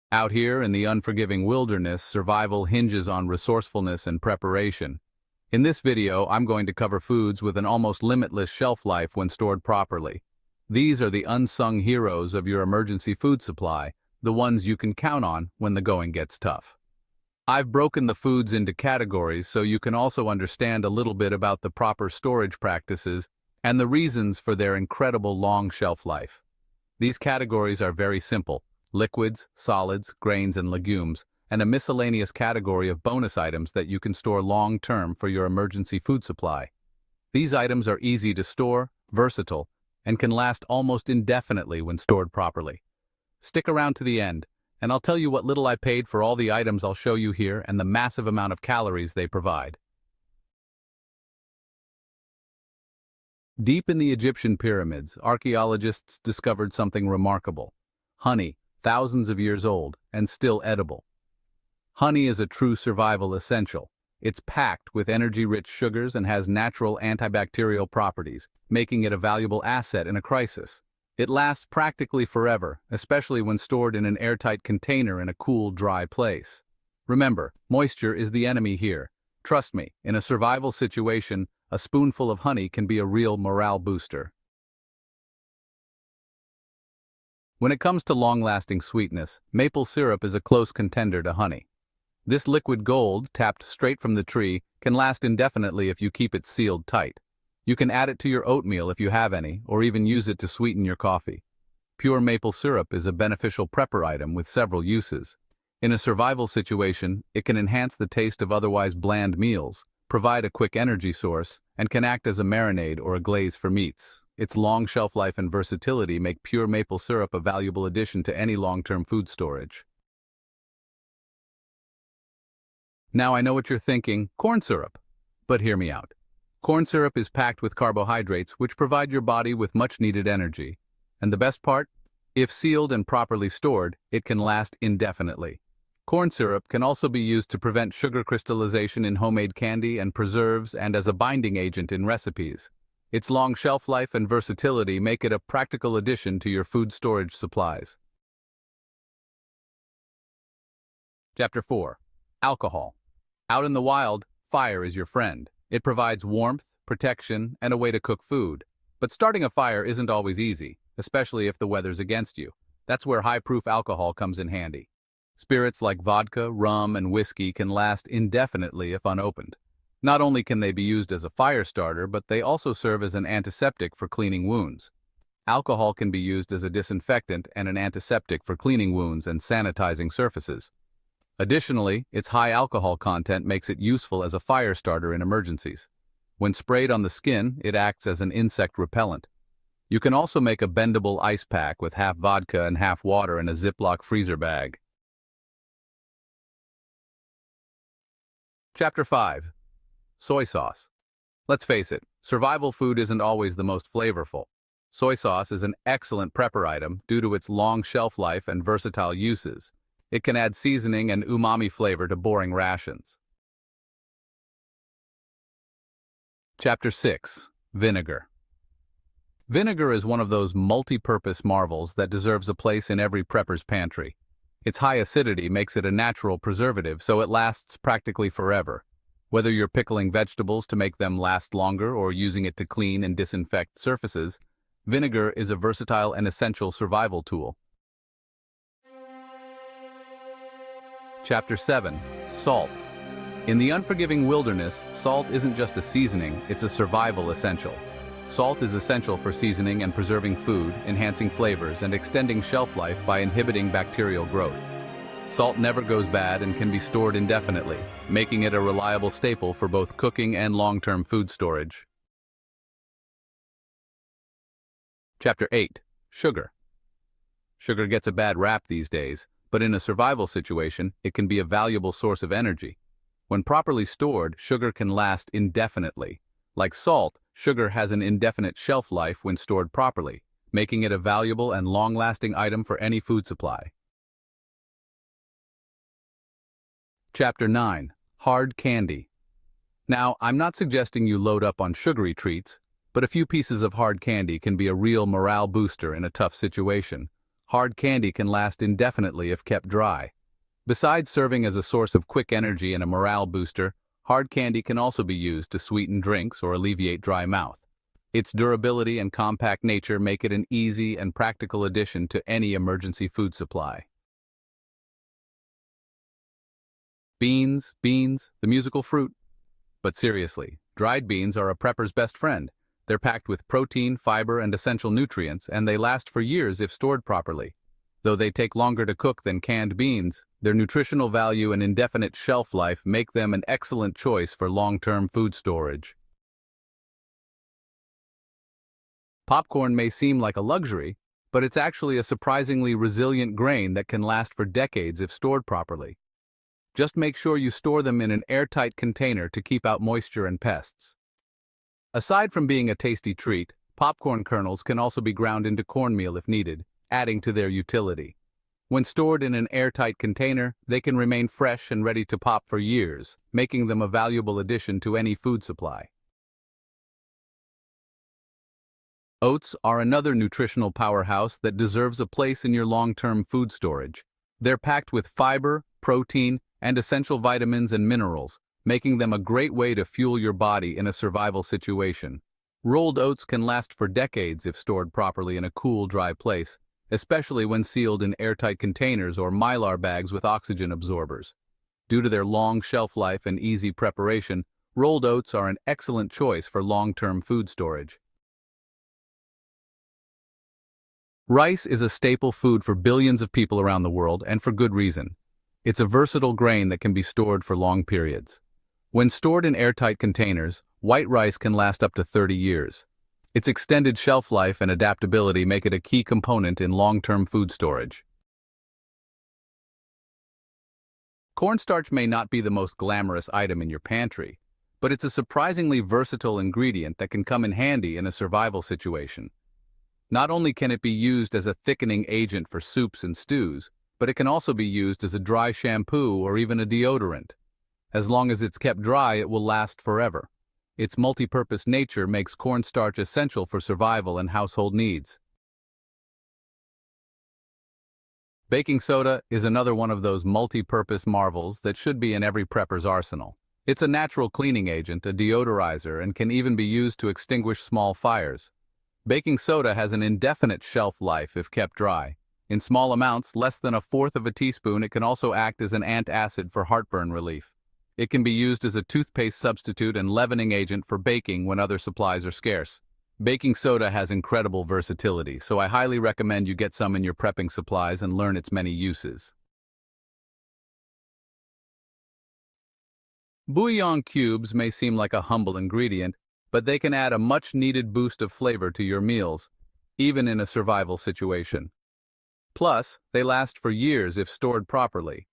Out here in the unforgiving wilderness, survival hinges on resourcefulness and preparation. In this video, I'm going to cover foods with an almost limitless shelf life when stored properly. These are the unsung heroes of your emergency food supply, the ones you can count on when the going gets tough. I've broken the foods into categories so you can also understand a little bit about the proper storage practices and the reasons for their incredible long shelf life. These categories are very simple: liquids, solids, grains, and legumes, and a miscellaneous category of bonus items that you can store long-term for your emergency food supply. These items are easy to store, versatile, and can last almost indefinitely when stored properly. Stick around to the end, and I'll tell you what little I paid for all the items I'll show you here and the massive amount of calories they provide. Deep in the Egyptian pyramids, archaeologists discovered something remarkable: honey, thousands of years old, and still edible. Honey is a true survival essential. It's packed with energy-rich sugars and has natural antibacterial properties, making it a valuable asset in a crisis. It lasts practically forever, especially when stored in an airtight container in a cool, dry place. Remember, moisture is the enemy here. Trust me, in a survival situation, a spoonful of honey can be a real morale booster. When it comes to long-lasting sweetness, maple syrup is a close contender to honey. This liquid gold, tapped straight from the tree, can last indefinitely if you keep it sealed tight. You can add it to your oatmeal if you have any, or even use it to sweeten your coffee. Pure maple syrup is a beneficial prepper item with several uses. In a survival situation, it can enhance the taste of otherwise bland meals, provide a quick energy source, and can act as a marinade or a glaze for meats. Its long shelf life and versatility make pure maple syrup a valuable addition to any long-term food storage. Now I know what you're thinking: corn syrup. But hear me out. Corn syrup is packed with carbohydrates which provide your body with much-needed energy. And the best part? If sealed and properly stored, it can last indefinitely. Corn syrup can also be used to prevent sugar crystallization in homemade candy and preserves, and as a binding agent in recipes. Its long shelf life and versatility make it a practical addition to your food storage supplies. Chapter 4. Alcohol. Out in the wild, fire is your friend. It provides warmth, protection, and a way to cook food. But starting a fire isn't always easy, especially if the weather's against you. That's where high-proof alcohol comes in handy. Spirits like vodka, rum, and whiskey can last indefinitely if unopened. Not only can they be used as a fire starter, but they also serve as an antiseptic for cleaning wounds. Alcohol can be used as a disinfectant and an antiseptic for cleaning wounds and sanitizing surfaces. Additionally, its high alcohol content makes it useful as a fire starter in emergencies. When sprayed on the skin, it acts as an insect repellent. You can also make a bendable ice pack with half vodka and half water in a Ziploc freezer bag. Chapter 5. Soy sauce. Let's face it, survival food isn't always the most flavorful. Soy sauce is an excellent prepper item due to its long shelf life and versatile uses. It can add seasoning and umami flavor to boring rations. Chapter 6. Vinegar. Vinegar is one of those multi-purpose marvels that deserves a place in every prepper's pantry. Its high acidity makes it a natural preservative, so it lasts practically forever. Whether you're pickling vegetables to make them last longer or using it to clean and disinfect surfaces, vinegar is a versatile and essential survival tool. Chapter 7. Salt. In the unforgiving wilderness, salt isn't just a seasoning, it's a survival essential. Salt is essential for seasoning and preserving food, enhancing flavors, and extending shelf life by inhibiting bacterial growth. Salt never goes bad and can be stored indefinitely, making it a reliable staple for both cooking and long-term food storage. Chapter 8. Sugar. Sugar gets a bad rap these days, but in a survival situation, it can be a valuable source of energy. When properly stored, sugar can last indefinitely. Like salt, sugar has an indefinite shelf life when stored properly, making it a valuable and long-lasting item for any food supply. Chapter 9. Hard candy. Now, I'm not suggesting you load up on sugary treats, but a few pieces of hard candy can be a real morale booster in a tough situation. hard candy can last indefinitely if kept dry. Besides serving as a source of quick energy and a morale booster, hard candy can also be used to sweeten drinks or alleviate dry mouth. Its durability and compact nature make it an easy and practical addition to any emergency food supply. Beans, the musical fruit. But seriously, dried beans are a prepper's best friend. They're packed with protein, fiber, and essential nutrients, and they last for years if stored properly. Though they take longer to cook than canned beans, their nutritional value and indefinite shelf life make them an excellent choice for long-term food storage. Popcorn may seem like a luxury, but it's actually a surprisingly resilient grain that can last for decades if stored properly. Just make sure you store them in an airtight container to keep out moisture and pests. Aside from being a tasty treat, popcorn kernels can also be ground into cornmeal if needed, adding to their utility. When stored in an airtight container, they can remain fresh and ready to pop for years, making them a valuable addition to any food supply. Oats are another nutritional powerhouse that deserves a place in your long-term food storage. They're packed with fiber, protein, and essential vitamins and minerals, making them a great way to fuel your body in a survival situation. Rolled oats can last for decades if stored properly in a cool, dry place, especially when sealed in airtight containers or mylar bags with oxygen absorbers. Due to their long shelf life and easy preparation, rolled oats are an excellent choice for long-term food storage. Rice is a staple food for billions of people around the world, and for good reason. It's a versatile grain that can be stored for long periods. When stored in airtight containers, white rice can last up to 30 years. Its extended shelf life and adaptability make it a key component in long-term food storage. Cornstarch may not be the most glamorous item in your pantry, but it's a surprisingly versatile ingredient that can come in handy in a survival situation. Not only can it be used as a thickening agent for soups and stews, but it can also be used as a dry shampoo or even a deodorant. As long as it's kept dry, it will last forever. Its multi-purpose nature makes cornstarch essential for survival and household needs. Baking soda is another one of those multi-purpose marvels that should be in every prepper's arsenal. It's a natural cleaning agent, a deodorizer, and can even be used to extinguish small fires. Baking soda has an indefinite shelf life if kept dry. In small amounts, less than 1/4 of a teaspoon, it can also act as an antacid for heartburn relief. It can be used as a toothpaste substitute and leavening agent for baking when other supplies are scarce. Baking soda has incredible versatility, so I highly recommend you get some in your prepping supplies and learn its many uses. Bouillon cubes may seem like a humble ingredient, but they can add a much-needed boost of flavor to your meals, even in a survival situation. Plus, they last for years if stored properly.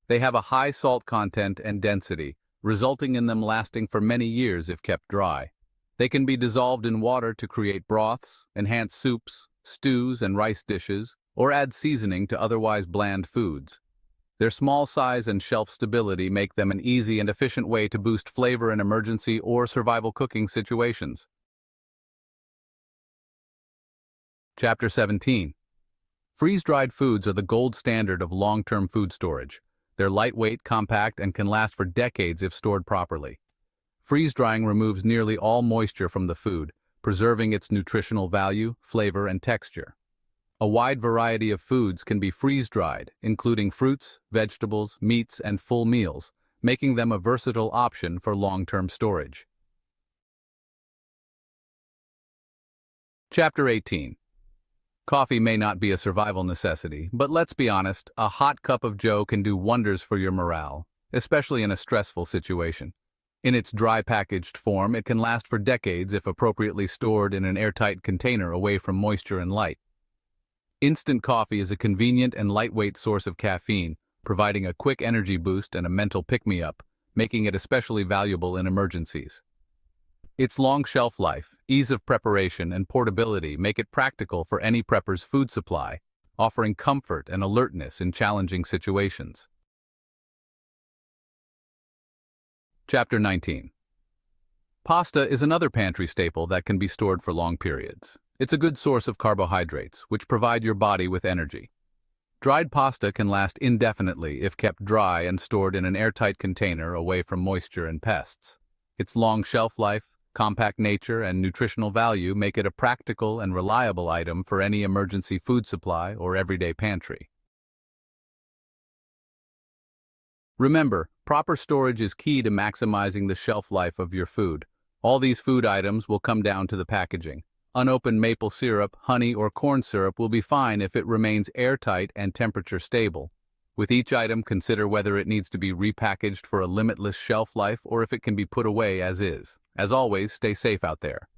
They have a high salt content and density, resulting in them lasting for many years if kept dry. They can be dissolved in water to create broths, enhance soups, stews, and rice dishes, or add seasoning to otherwise bland foods. Their small size and shelf stability make them an easy and efficient way to boost flavor in emergency or survival cooking situations. Chapter 17. Freeze-dried foods are the gold standard of long-term food storage. They're lightweight, compact, and can last for decades if stored properly. Freeze-drying removes nearly all moisture from the food, preserving its nutritional value, flavor, and texture. A wide variety of foods can be freeze-dried, including fruits, vegetables, meats, and full meals, making them a versatile option for long-term storage. Chapter 18. Coffee may not be a survival necessity, but let's be honest, a hot cup of joe can do wonders for your morale, especially in a stressful situation. In its dry packaged form, it can last for decades if appropriately stored in an airtight container away from moisture and light. Instant coffee is a convenient and lightweight source of caffeine, providing a quick energy boost and a mental pick-me-up, making it especially valuable in emergencies. Its long shelf life, ease of preparation, and portability make it practical for any prepper's food supply, offering comfort and alertness in challenging situations. Chapter 19. Pasta is another pantry staple that can be stored for long periods. It's a good source of carbohydrates, which provide your body with energy. Dried pasta can last indefinitely if kept dry and stored in an airtight container away from moisture and pests. Its long shelf life, compact nature, and nutritional value make it a practical and reliable item for any emergency food supply or everyday pantry. Remember, proper storage is key to maximizing the shelf life of your food. All these food items will come down to the packaging. Unopened maple syrup, honey, or corn syrup will be fine if it remains airtight and temperature stable. With each item, consider whether it needs to be repackaged for a limitless shelf life or if it can be put away as is. As always, stay safe out there.